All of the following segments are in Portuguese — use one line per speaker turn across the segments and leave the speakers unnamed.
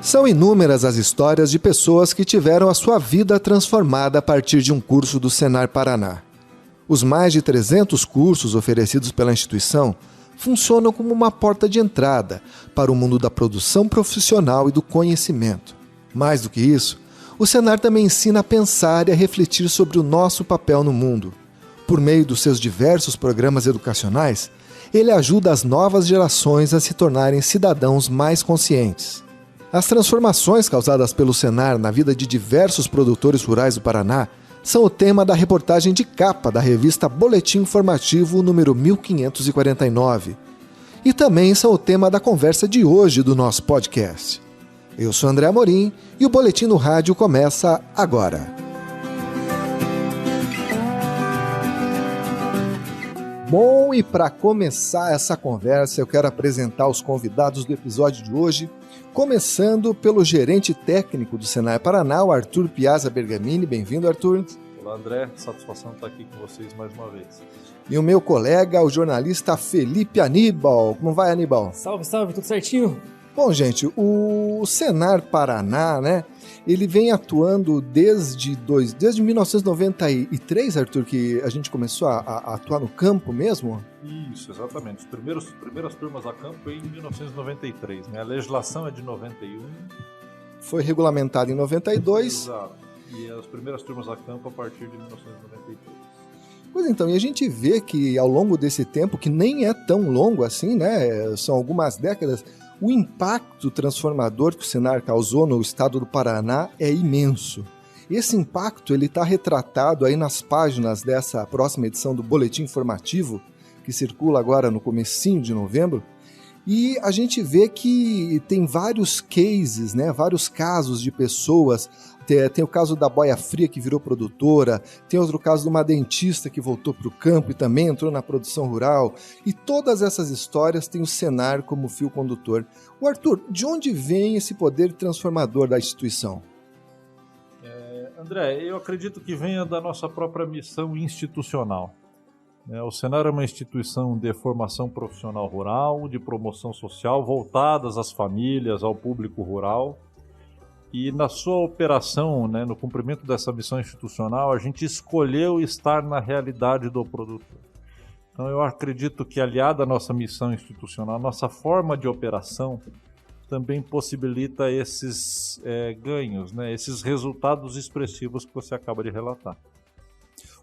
São inúmeras as histórias de pessoas que tiveram a sua vida transformada a partir de um curso do Senar Paraná. Os mais de 300 cursos oferecidos pela instituição funcionam como uma porta de entrada para o mundo da produção profissional e do conhecimento. Mais do que isso, o Senar também ensina a pensar e a refletir sobre o nosso papel no mundo. Por meio dos seus diversos programas educacionais, ele ajuda as novas gerações a se tornarem cidadãos mais conscientes. As transformações causadas pelo Senar na vida de diversos produtores rurais do Paraná são o tema da reportagem de capa da revista Boletim Informativo número 1549. E também são o tema da conversa de hoje do nosso podcast. Eu sou André Amorim e o Boletim no Rádio começa agora. Bom, e para começar essa conversa, eu quero apresentar os convidados do episódio de hoje, começando pelo gerente técnico do Senar Paraná, o Arthur Piazza Bergamini. Bem-vindo, Arthur.
Olá, André. Satisfação estar aqui com vocês mais uma vez.
E o meu colega, o jornalista Felipe Aníbal. Como vai, Aníbal?
Salve, salve, tudo certinho?
Bom, gente, o Senar Paraná, né, ele vem atuando desde 1993, Arthur, que a gente começou a atuar no campo mesmo?
Isso, exatamente. As primeiras turmas a campo em 1993, né? A legislação é de 91.
Foi regulamentado em 92.
Exato. E as primeiras turmas a campo a partir de 1993.
Pois então, e a gente vê que ao longo desse tempo, que nem é tão longo assim, né, são algumas décadas, o impacto transformador que o Senar causou no estado do Paraná é imenso. Esse impacto está retratado aí nas páginas dessa próxima edição do Boletim Informativo, que circula agora no comecinho de novembro, e a gente vê que tem vários cases, né, vários casos de pessoas. Tem o caso da boia fria que virou produtora, tem outro caso de uma dentista que voltou para o campo e também entrou na produção rural, e todas essas histórias têm o Senar como fio condutor. O Arthur, de onde vem esse poder transformador da instituição?
André, eu acredito que venha da nossa própria missão institucional. O Senar é uma instituição de formação profissional rural, de promoção social, voltadas às famílias, ao público rural. E na sua operação, né, no cumprimento dessa missão institucional, a gente escolheu estar na realidade do produtor. Então eu acredito que, aliada à nossa missão institucional, a nossa forma de operação também possibilita esses ganhos, né, esses resultados expressivos que você acaba de relatar.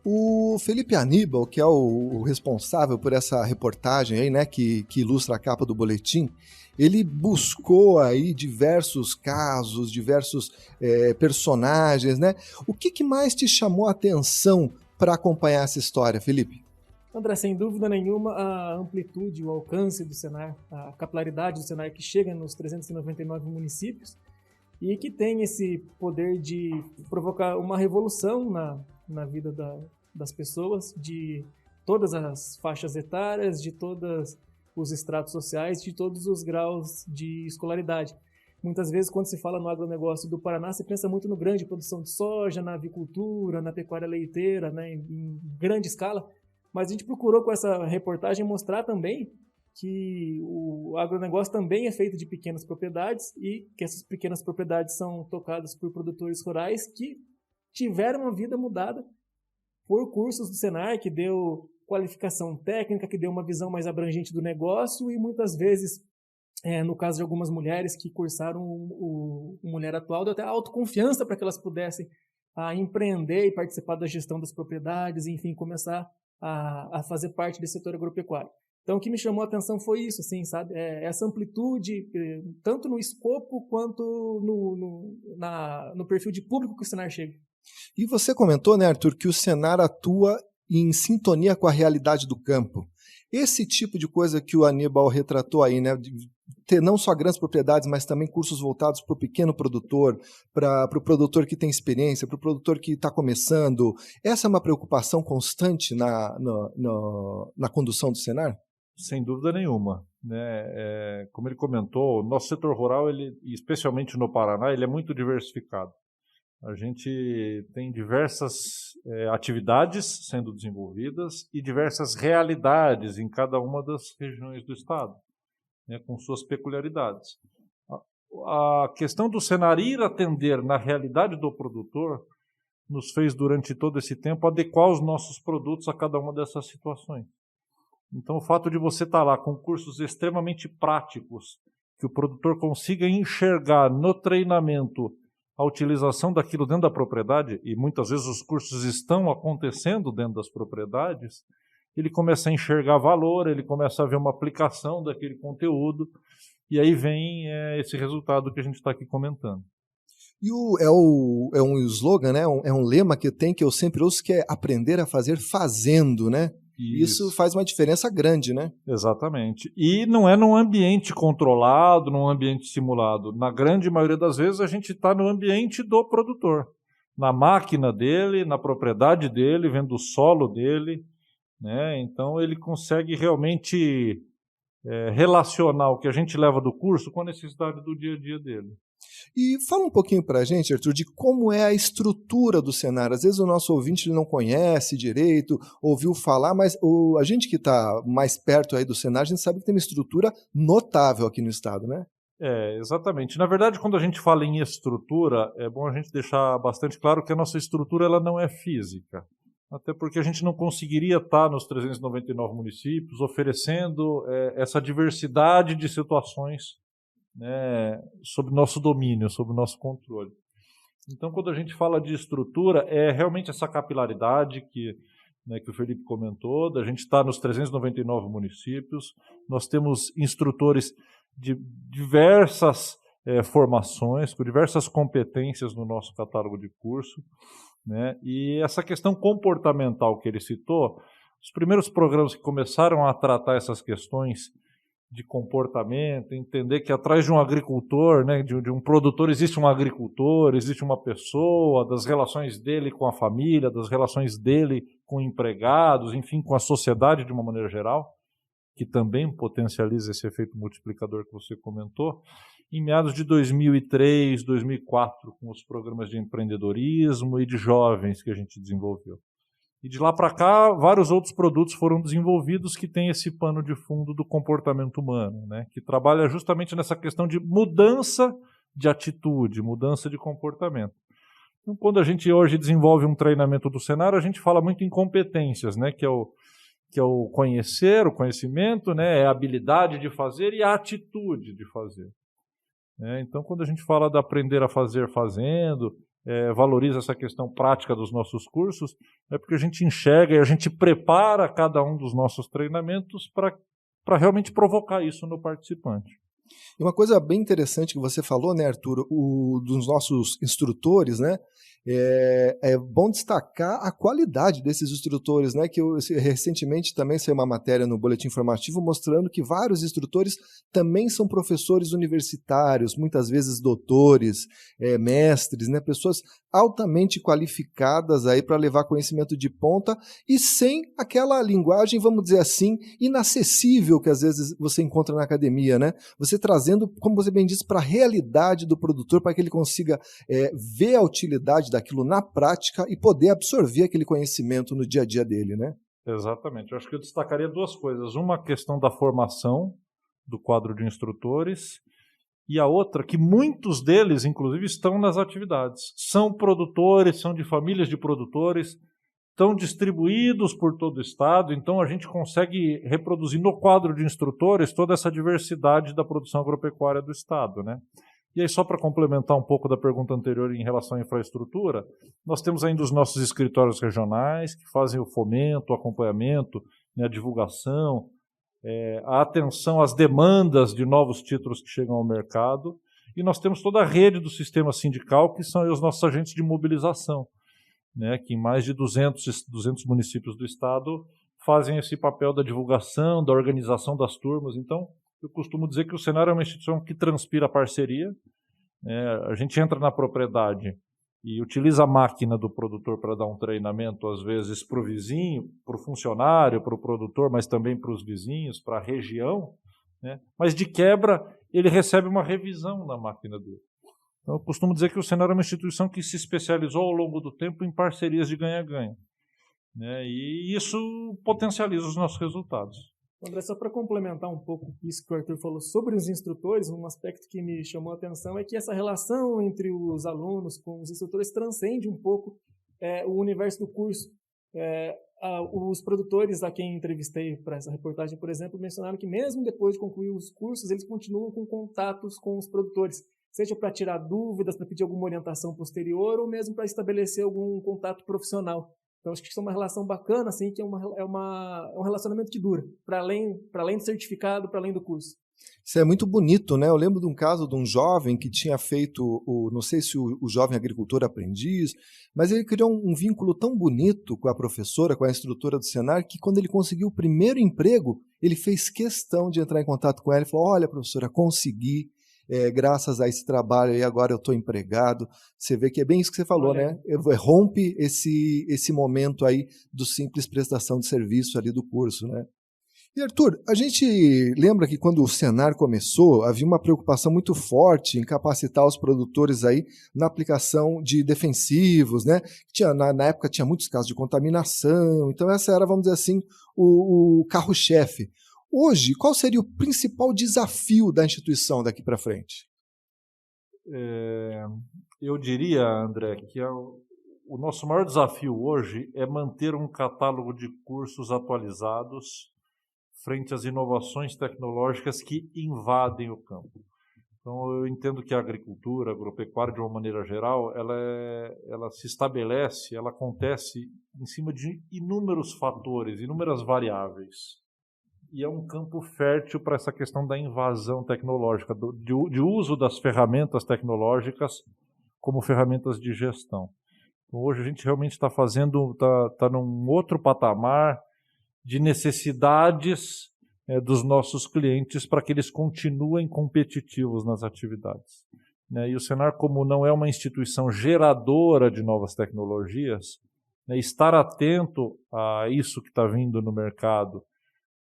O Felipe Aníbal, que é o responsável por essa reportagem aí, né, que ilustra a capa do boletim, ele buscou aí diversos casos, diversos personagens, né? O que mais te chamou a atenção para acompanhar essa história, Felipe?
André, sem dúvida nenhuma, a amplitude, o alcance do Senar, a capilaridade do Senar que chega nos 399 municípios e que tem esse poder de provocar uma revolução na vida das pessoas, de todas as faixas etárias, de todos os estratos sociais, de todos os graus de escolaridade. Muitas vezes, quando se fala no agronegócio do Paraná, se pensa muito no grande produção de soja, na avicultura, na pecuária leiteira, né, em grande escala, mas a gente procurou com essa reportagem mostrar também que o agronegócio também é feito de pequenas propriedades e que essas pequenas propriedades são tocadas por produtores rurais que tiveram uma vida mudada por cursos do Senar, que deu qualificação técnica, que deu uma visão mais abrangente do negócio e muitas vezes, no caso de algumas mulheres que cursaram o Mulher Atual, deu até autoconfiança para que elas pudessem empreender e participar da gestão das propriedades, enfim, começar a fazer parte desse setor agropecuário. Então, o que me chamou a atenção foi isso, assim, sabe? Essa amplitude, tanto no escopo quanto no perfil de público que o Senar chega.
E você comentou, né, Arthur, que o Senar atua em sintonia com a realidade do campo. Esse tipo de coisa que o Aníbal retratou aí, né, de ter não só grandes propriedades, mas também cursos voltados para o pequeno produtor, para o produtor que tem experiência, para o produtor que está começando, essa é uma preocupação constante na condução do Senar?
Sem dúvida nenhuma, né? Como ele comentou, o nosso setor rural, especialmente no Paraná, ele é muito diversificado. A gente tem diversas atividades sendo desenvolvidas e diversas realidades em cada uma das regiões do estado, né, com suas peculiaridades. a questão do Senar ir atender na realidade do produtor nos fez, durante todo esse tempo, adequar os nossos produtos a cada uma dessas situações. Então, o fato de você estar lá com cursos extremamente práticos, que o produtor consiga enxergar no treinamento a utilização daquilo dentro da propriedade, e muitas vezes os cursos estão acontecendo dentro das propriedades, ele começa a enxergar valor, ele começa a ver uma aplicação daquele conteúdo, e aí vem esse resultado que a gente está aqui comentando.
E é um slogan, né? É um lema que eu sempre ouço, que é aprender a fazer fazendo, né? Isso faz uma diferença grande, né?
Exatamente. E não é num ambiente controlado, num ambiente simulado. Na grande maioria das vezes a gente está no ambiente do produtor, na máquina dele, na propriedade dele, vendo o solo dele, né? Então ele consegue realmente relacionar o que a gente leva do curso com a necessidade do dia a dia dele.
E fala um pouquinho para a gente, Arthur, de como é a estrutura do Senar. Às vezes o nosso ouvinte ele não conhece direito, ouviu falar, mas a gente que está mais perto aí do Senar, a gente sabe que tem uma estrutura notável aqui no estado, né?
Exatamente. Na verdade, quando a gente fala em estrutura, é bom a gente deixar bastante claro que a nossa estrutura ela não é física. Até porque a gente não conseguiria estar nos 399 municípios oferecendo essa diversidade de situações, né, sob nosso domínio, sob nosso controle. Então, quando a gente fala de estrutura, é realmente essa capilaridade que o Felipe comentou, da gente estar nos 399 municípios. Nós temos instrutores de diversas formações, com diversas competências no nosso catálogo de curso, né? E essa questão comportamental que ele citou, os primeiros programas que começaram a tratar essas questões de comportamento, entender que atrás de um agricultor, né, de um produtor, existe um agricultor, existe uma pessoa, das relações dele com a família, das relações dele com empregados, enfim, com a sociedade de uma maneira geral, que também potencializa esse efeito multiplicador que você comentou. Em meados de 2003, 2004, com os programas de empreendedorismo e de jovens que a gente desenvolveu. E de lá para cá, vários outros produtos foram desenvolvidos que têm esse pano de fundo do comportamento humano, né? Que trabalha justamente nessa questão de mudança de atitude, mudança de comportamento. Então, quando a gente hoje desenvolve um treinamento do Senar, a gente fala muito em competências, né? Que é o conhecer, o conhecimento, né? É a habilidade de fazer e a atitude de fazer. Então, quando a gente fala de aprender a fazer fazendo, valoriza essa questão prática dos nossos cursos, é porque a gente enxerga e a gente prepara cada um dos nossos treinamentos para realmente provocar isso no participante.
E uma coisa bem interessante que você falou, né, Arthur, dos nossos instrutores, né? É bom destacar a qualidade desses instrutores, né? Que recentemente também saiu uma matéria no Boletim Informativo mostrando que vários instrutores também são professores universitários, muitas vezes doutores, mestres, né? Pessoas altamente qualificadas aí para levar conhecimento de ponta e sem aquela linguagem, vamos dizer assim, inacessível que às vezes você encontra na academia, né? Você trazendo, como você bem disse, para a realidade do produtor, para que ele consiga ver a utilidade daquilo na prática e poder absorver aquele conhecimento no dia a dia dele, né?
Exatamente. Eu acho que eu destacaria duas coisas. Uma, a questão da formação do quadro de instrutores, e a outra, que muitos deles, inclusive, estão nas atividades. São produtores, são de famílias de produtores, estão distribuídos por todo o estado, então a gente consegue reproduzir no quadro de instrutores toda essa diversidade da produção agropecuária do estado, né? E aí, só para complementar um pouco da pergunta anterior em relação à infraestrutura, nós temos ainda os nossos escritórios regionais, que fazem o fomento, o acompanhamento, né, a divulgação, a atenção às demandas de novos títulos que chegam ao mercado, e nós temos toda a rede do sistema sindical, que são os nossos agentes de mobilização, né, que em mais de 200 municípios do estado fazem esse papel da divulgação, da organização das turmas. Então, eu costumo dizer que o Senar é uma instituição que transpira parceria. A gente entra na propriedade e utiliza a máquina do produtor para dar um treinamento, às vezes, para o vizinho, para o funcionário, para o produtor, mas também para os vizinhos, para a região, né? Mas, de quebra, ele recebe uma revisão na máquina dele. Então, eu costumo dizer que o Senar é uma instituição que se especializou ao longo do tempo em parcerias de ganha-ganha, né? E isso potencializa os nossos resultados.
André, só para complementar um pouco isso que o Arthur falou sobre os instrutores, um aspecto que me chamou a atenção é que essa relação entre os alunos com os instrutores transcende um pouco o universo do curso. Os produtores a quem entrevistei para essa reportagem, por exemplo, mencionaram que mesmo depois de concluir os cursos, eles continuam com contatos com os produtores, seja para tirar dúvidas, para pedir alguma orientação posterior ou mesmo para estabelecer algum contato profissional. Então, acho que isso é uma relação bacana, assim, que é um relacionamento que dura, para além do certificado, para além do curso.
Isso é muito bonito, né? Eu lembro de um caso de um jovem que tinha feito, não sei se o jovem agricultor aprendiz, mas ele criou um vínculo tão bonito com a professora, com a instrutora do Senar, que quando ele conseguiu o primeiro emprego, ele fez questão de entrar em contato com ela e falou: olha, professora, consegui, graças a esse trabalho aí agora eu estou empregado. Você vê que é bem isso que você falou, né? Rompe esse momento aí do simples prestação de serviço ali do curso, né? E Arthur, a gente lembra que quando o Senar começou, havia uma preocupação muito forte em capacitar os produtores aí na aplicação de defensivos, né? Na época tinha muitos casos de contaminação, então essa era, vamos dizer assim, o carro-chefe. Hoje, qual seria o principal desafio da instituição daqui para frente?
Eu diria, André, que o nosso maior desafio hoje é manter um catálogo de cursos atualizados frente às inovações tecnológicas que invadem o campo. Então, eu entendo que a agricultura, a agropecuária, de uma maneira geral, ela se estabelece, ela acontece em cima de inúmeros fatores, inúmeras variáveis. E é um campo fértil para essa questão da invasão tecnológica, de uso das ferramentas tecnológicas como ferramentas de gestão. Então, hoje a gente realmente está num outro patamar de necessidades dos nossos clientes para que eles continuem competitivos nas atividades. E o Senar, como não é uma instituição geradora de novas tecnologias, estar atento a isso que está vindo no mercado,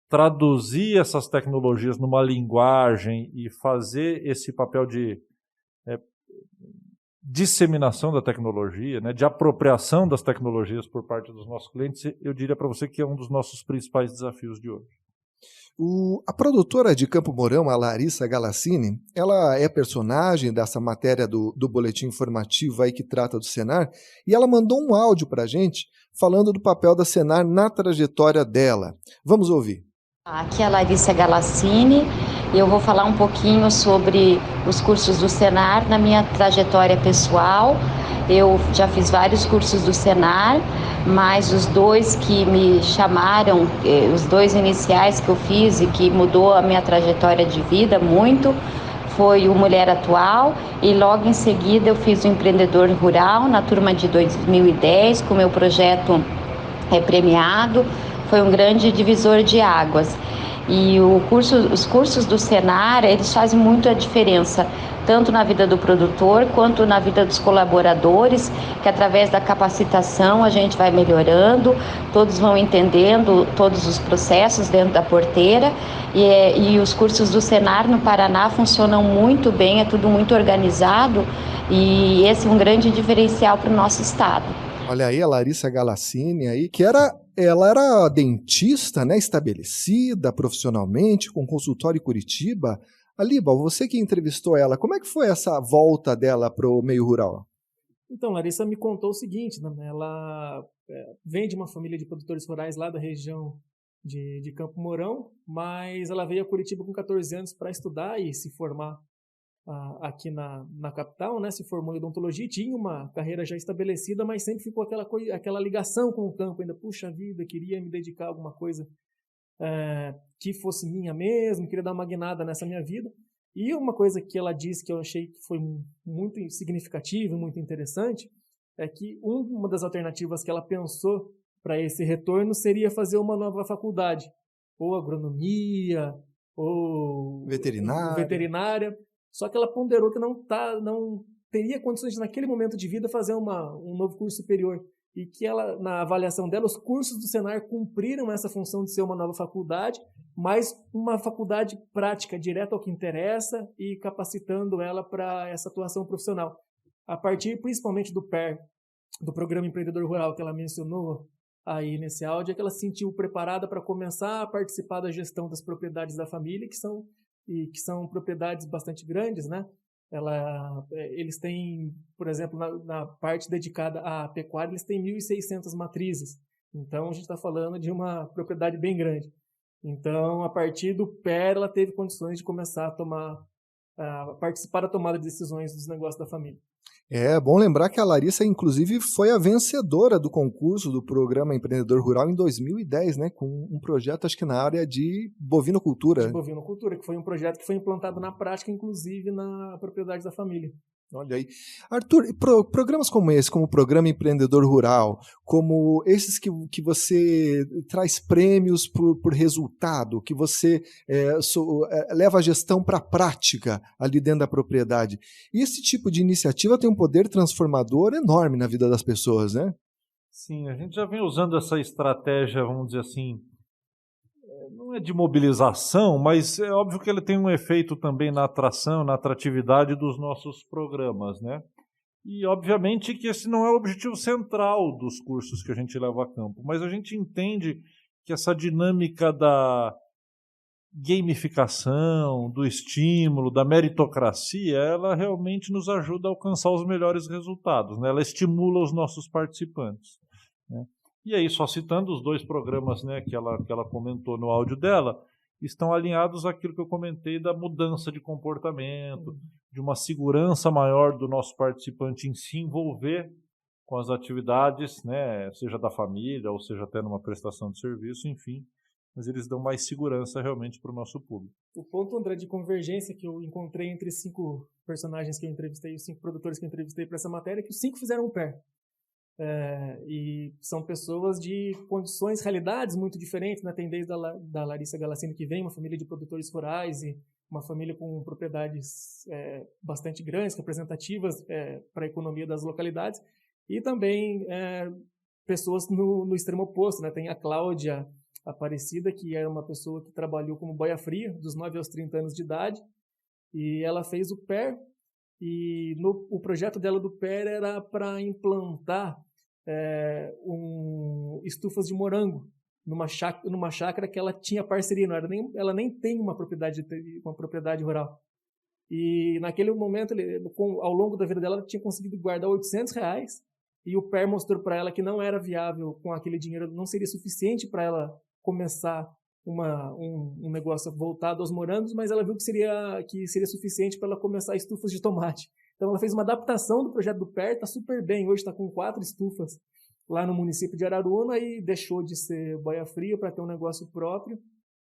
traduzir essas tecnologias numa linguagem e fazer esse papel de disseminação da tecnologia, de apropriação das tecnologias por parte dos nossos clientes, eu diria para você que é um dos nossos principais desafios de hoje.
A produtora de Campo Mourão, a Larissa Galassini, ela é personagem dessa matéria do boletim informativo aí que trata do Senar, e ela mandou um áudio para a gente falando do papel da Senar na trajetória dela. Vamos ouvir.
Aqui é a Larissa Galassini e eu vou falar um pouquinho sobre os cursos do Senar na minha trajetória pessoal. Eu já fiz vários cursos do Senar, mas os dois que me chamaram, os dois iniciais que eu fiz e que mudou a minha trajetória de vida muito, foi o Mulher Atual e logo em seguida eu fiz o Empreendedor Rural na turma de 2010 com o meu projeto premiado. Foi um grande divisor de águas. E os cursos do Senar, eles fazem muito a diferença, tanto na vida do produtor, quanto na vida dos colaboradores, que através da capacitação a gente vai melhorando, todos vão entendendo todos os processos dentro da porteira, e os cursos do Senar no Paraná funcionam muito bem, é tudo muito organizado, e esse é um grande diferencial para o nosso estado.
Olha aí a Larissa Galassini aí, ela era dentista, né, estabelecida profissionalmente, com consultório em Curitiba. Alíbal, você que entrevistou ela, como é que foi essa volta dela para o meio rural?
Então, Larissa me contou o seguinte, né? Ela vem de uma família de produtores rurais lá da região de Campo Mourão, mas ela veio a Curitiba com 14 anos para estudar e se formar aqui na capital, né? Se formou em odontologia, tinha uma carreira já estabelecida, mas sempre ficou aquela ligação com o campo, ainda, puxa vida, queria me dedicar a alguma coisa que fosse minha mesmo, queria dar uma guinada nessa minha vida. E uma coisa que ela disse que eu achei que foi muito significativa e muito interessante é que uma das alternativas que ela pensou para esse retorno seria fazer uma nova faculdade, ou agronomia, ou veterinária. Só que ela ponderou que não teria condições de, naquele momento de vida, fazer um novo curso superior. E que ela, na avaliação dela, os cursos do Senar cumpriram essa função de ser uma nova faculdade, mas uma faculdade prática, direta ao que interessa e capacitando ela para essa atuação profissional. A partir, principalmente, do PER, do Programa Empreendedor Rural, que ela mencionou aí nesse áudio é que ela se sentiu preparada para começar a participar da gestão das propriedades da família, que são propriedades bastante grandes, né? Eles têm, por exemplo, na parte dedicada à pecuária, eles têm 1.600 matrizes. Então, a gente está falando de uma propriedade bem grande. Então, a partir do PER, ela teve condições de começar a participar da tomada de decisões dos negócios da família.
É bom lembrar que a Larissa, inclusive, foi a vencedora do concurso do Programa Empreendedor Rural em 2010, né, com um projeto, acho que na área de bovinocultura.
De bovinocultura, que foi um projeto que foi implantado na prática, inclusive na propriedade da família.
Olha aí. Arthur, programas como esse, como o Programa Empreendedor Rural, como esses que você traz prêmios por resultado, que você leva a gestão para a prática ali dentro da propriedade. E esse tipo de iniciativa tem um poder transformador enorme na vida das pessoas, né?
Sim, a gente já vem usando essa estratégia, vamos dizer assim, não é de mobilização, mas é óbvio que ele tem um efeito também na atração, na atratividade dos nossos programas, né? E obviamente que esse não é o objetivo central dos cursos que a gente leva a campo, mas a gente entende que essa dinâmica da gamificação, do estímulo, da meritocracia, ela realmente nos ajuda a alcançar os melhores resultados, né? Ela estimula os nossos participantes, né? E aí, só citando os 2 programas, né, que ela comentou no áudio dela, estão alinhados àquilo que eu comentei da mudança de comportamento, de uma segurança maior do nosso participante em se envolver com as atividades, né, seja da família ou seja até numa prestação de serviço, enfim, mas eles dão mais segurança realmente para o nosso público.
O ponto, André, de convergência que eu encontrei entre 5 personagens que eu entrevistei, os 5 produtores que eu entrevistei para essa matéria, é que os 5 fizeram um PER. E são pessoas de condições, realidades muito diferentes, né? Tem desde da Larissa Galassini, que vem uma família de produtores rurais e uma família com propriedades bastante grandes, representativas para a economia das localidades, e também pessoas no extremo oposto, né? Tem a Cláudia Aparecida, que era uma pessoa que trabalhou como boia fria dos 9 aos 30 anos de idade, e ela fez o PER. E o projeto dela do PER era para implantar estufas de morango numa chácara que ela tinha parceria, ela nem tem uma propriedade rural. E naquele momento, ao longo da vida dela, ela tinha conseguido guardar R$800, e o PER mostrou para ela que não era viável, com aquele dinheiro não seria suficiente para ela começar um negócio voltado aos morangos, mas ela viu que seria suficiente para ela começar estufas de tomate. Então ela fez uma adaptação do projeto do PER, está super bem, hoje está com 4 estufas lá no município de Araruna, e deixou de ser boia fria para ter um negócio próprio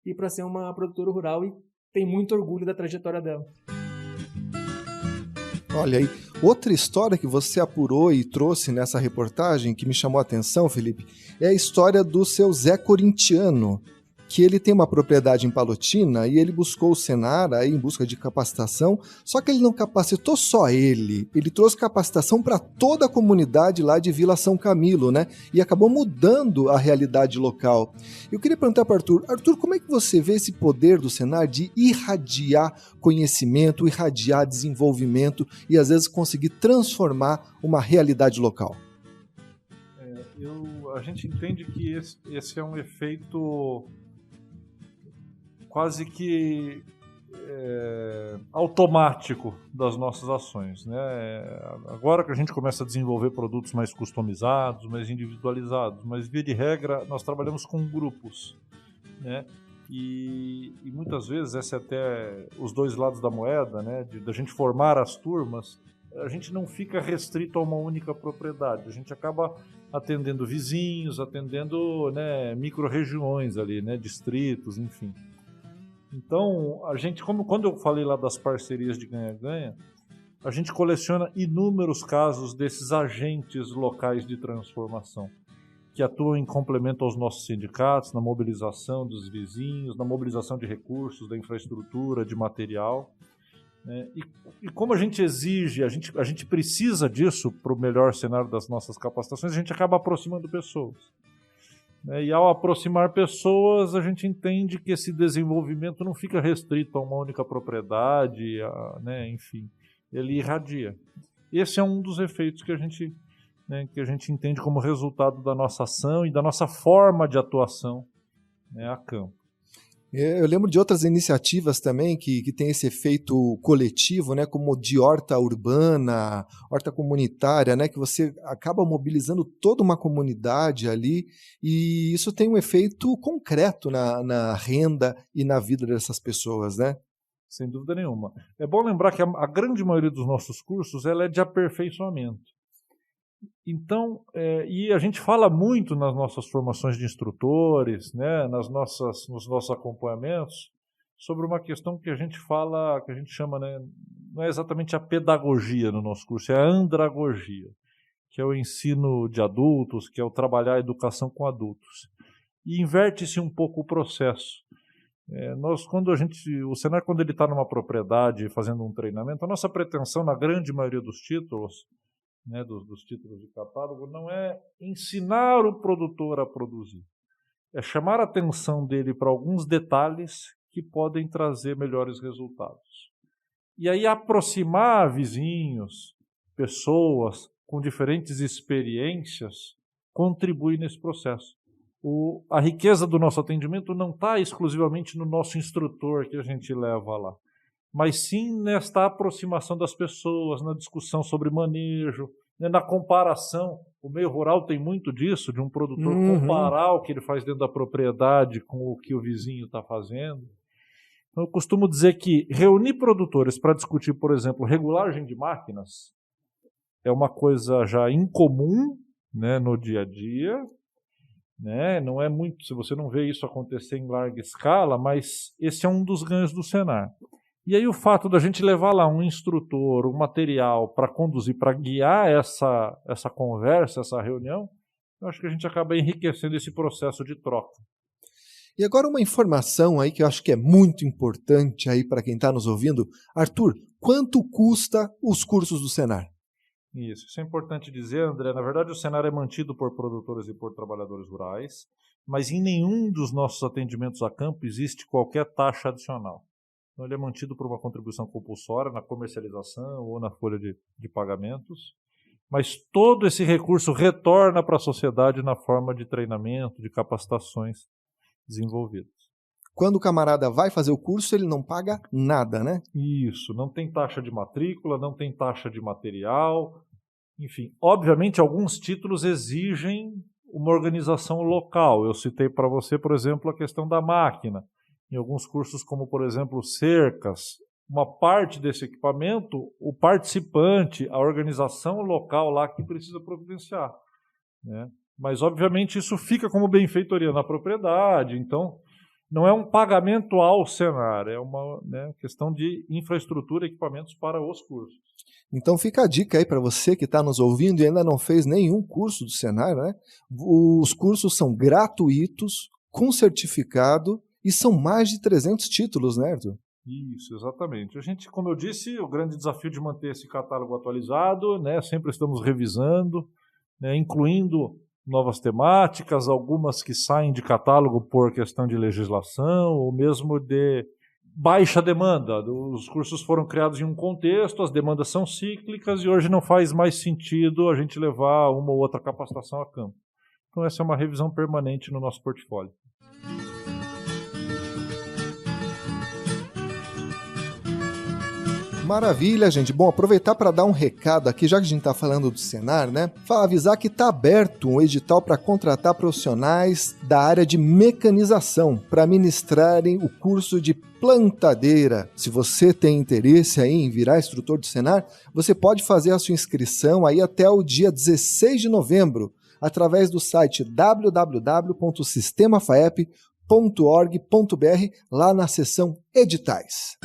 e para ser uma produtora rural, e tem muito orgulho da trajetória dela.
Olha aí, outra história que você apurou e trouxe nessa reportagem que me chamou a atenção, Felipe, é a história do seu Zé Corintiano, que ele tem uma propriedade em Palotina e ele buscou o Senar aí em busca de capacitação, só que ele não capacitou só ele trouxe capacitação para toda a comunidade lá de Vila São Camilo, né? E acabou mudando a realidade local. Eu queria perguntar para Arthur, como é que você vê esse poder do Senar de irradiar conhecimento, irradiar desenvolvimento e às vezes conseguir transformar uma realidade local?
A gente entende que esse é um efeito quase que automático das nossas ações, né? Agora que a gente começa a desenvolver produtos mais customizados, mais individualizados, mas via de regra nós trabalhamos com grupos, né? E muitas vezes esse é até os 2 lados da moeda, né? Da gente formar as turmas, a gente não fica restrito a uma única propriedade, a gente acaba atendendo vizinhos, atendendo, né, micro-regiões ali, né, distritos, enfim. Então, a gente, quando eu falei lá das parcerias de ganha-ganha, a gente coleciona inúmeros casos desses agentes locais de transformação, que atuam em complemento aos nossos sindicatos, na mobilização dos vizinhos, na mobilização de recursos, da infraestrutura, de material. E como a gente exige, a gente precisa disso para o melhor cenário das nossas capacitações, a gente acaba aproximando pessoas. E ao aproximar pessoas, a gente entende que esse desenvolvimento não fica restrito a uma única propriedade, né? Enfim, ele irradia. Esse é um dos efeitos que a gente né, que a gente entende como resultado da nossa ação e da nossa forma de atuação, né, a campo.
Eu lembro de outras iniciativas também que tem esse efeito coletivo, né, como de horta urbana, horta comunitária, né, que você acaba mobilizando toda uma comunidade ali, e isso tem um efeito concreto na renda e na vida dessas pessoas, né?
Sem dúvida nenhuma. É bom lembrar que a grande maioria dos nossos cursos ela é de aperfeiçoamento. Então, e a gente fala muito nas nossas formações de instrutores, né, nos nossos acompanhamentos, sobre uma questão que a gente fala, que a gente chama, né, não é exatamente a pedagogia no nosso curso, é a andragogia, que é o ensino de adultos, que é o trabalhar a educação com adultos. E inverte-se um pouco o processo. O Senar, quando ele está numa propriedade fazendo um treinamento, a nossa pretensão, na grande maioria dos títulos, né, dos títulos de catálogo, não é ensinar o produtor a produzir. É chamar a atenção dele para alguns detalhes que podem trazer melhores resultados. E aí aproximar vizinhos, pessoas com diferentes experiências, contribui nesse processo. A riqueza do nosso atendimento não está exclusivamente no nosso instrutor que a gente leva lá, mas sim nesta aproximação das pessoas, na discussão sobre manejo, né, na comparação. O meio rural tem muito disso, de um produtor comparar o que ele faz dentro da propriedade com o que o vizinho está fazendo. Então, eu costumo dizer que reunir produtores para discutir, por exemplo, regulagem de máquinas é uma coisa já incomum, né, no dia a dia, né? Não é muito, se você não vê isso acontecer em larga escala, mas esse é um dos ganhos do Senar. E aí o fato da gente levar lá um instrutor, um material para conduzir, para guiar essa conversa, essa reunião, eu acho que a gente acaba enriquecendo esse processo de troca.
E agora uma informação aí que eu acho que é muito importante aí para quem está nos ouvindo. Arthur, quanto custa os cursos do Senar?
Isso é importante dizer, André. Na verdade, o Senar é mantido por produtores e por trabalhadores rurais, mas em nenhum dos nossos atendimentos a campo existe qualquer taxa adicional. Então, ele é mantido por uma contribuição compulsória na comercialização ou na folha de pagamentos, mas todo esse recurso retorna para a sociedade na forma de treinamento, de capacitações desenvolvidas.
Quando o camarada vai fazer o curso, ele não paga nada, né?
Isso, não tem taxa de matrícula, não tem taxa de material. Enfim, obviamente, alguns títulos exigem uma organização local. Eu citei para você, por exemplo, a questão da máquina. Em alguns cursos, como, por exemplo, cercas, uma parte desse equipamento, o participante, a organização local lá que precisa providenciar, né? Mas, obviamente, isso fica como benfeitoria na propriedade. Então, não é um pagamento ao Senar, é uma, né, questão de infraestrutura e equipamentos para os cursos.
Então fica a dica aí para você que está nos ouvindo e ainda não fez nenhum curso do Senar, né? Os cursos são gratuitos, com certificado, e são mais de 300 títulos, né, Arthur?
Isso, exatamente. A gente, como eu disse, o grande desafio de manter esse catálogo atualizado, né? Sempre estamos revisando, né, incluindo novas temáticas, algumas que saem de catálogo por questão de legislação ou mesmo de baixa demanda. Os cursos foram criados em um contexto, as demandas são cíclicas e hoje não faz mais sentido a gente levar uma ou outra capacitação a campo. Então essa é uma revisão permanente no nosso portfólio.
Maravilha, gente. Bom, aproveitar para dar um recado aqui, já que a gente está falando do Senar, né? Avisar que está aberto um edital para contratar profissionais da área de mecanização para ministrarem o curso de plantadeira. Se você tem interesse aí em virar instrutor do Senar, você pode fazer a sua inscrição aí até o dia 16 de novembro, através do site www.sistemafaep.org.br, lá na seção editais.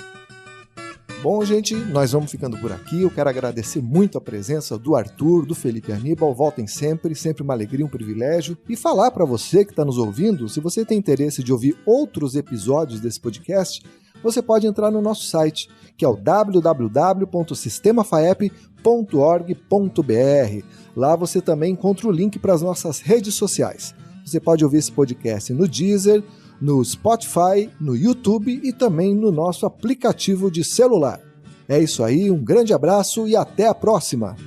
Bom, gente, nós vamos ficando por aqui. Eu quero agradecer muito a presença do Arthur, do Felipe Aníbal. Voltem sempre uma alegria, um privilégio. E falar para você que está nos ouvindo, se você tem interesse de ouvir outros episódios desse podcast, você pode entrar no nosso site, que é o www.sistemafaep.org.br. Lá você também encontra o link para as nossas redes sociais. Você pode ouvir esse podcast no Deezer, no Spotify, no YouTube e também no nosso aplicativo de celular. É isso aí, um grande abraço e até a próxima!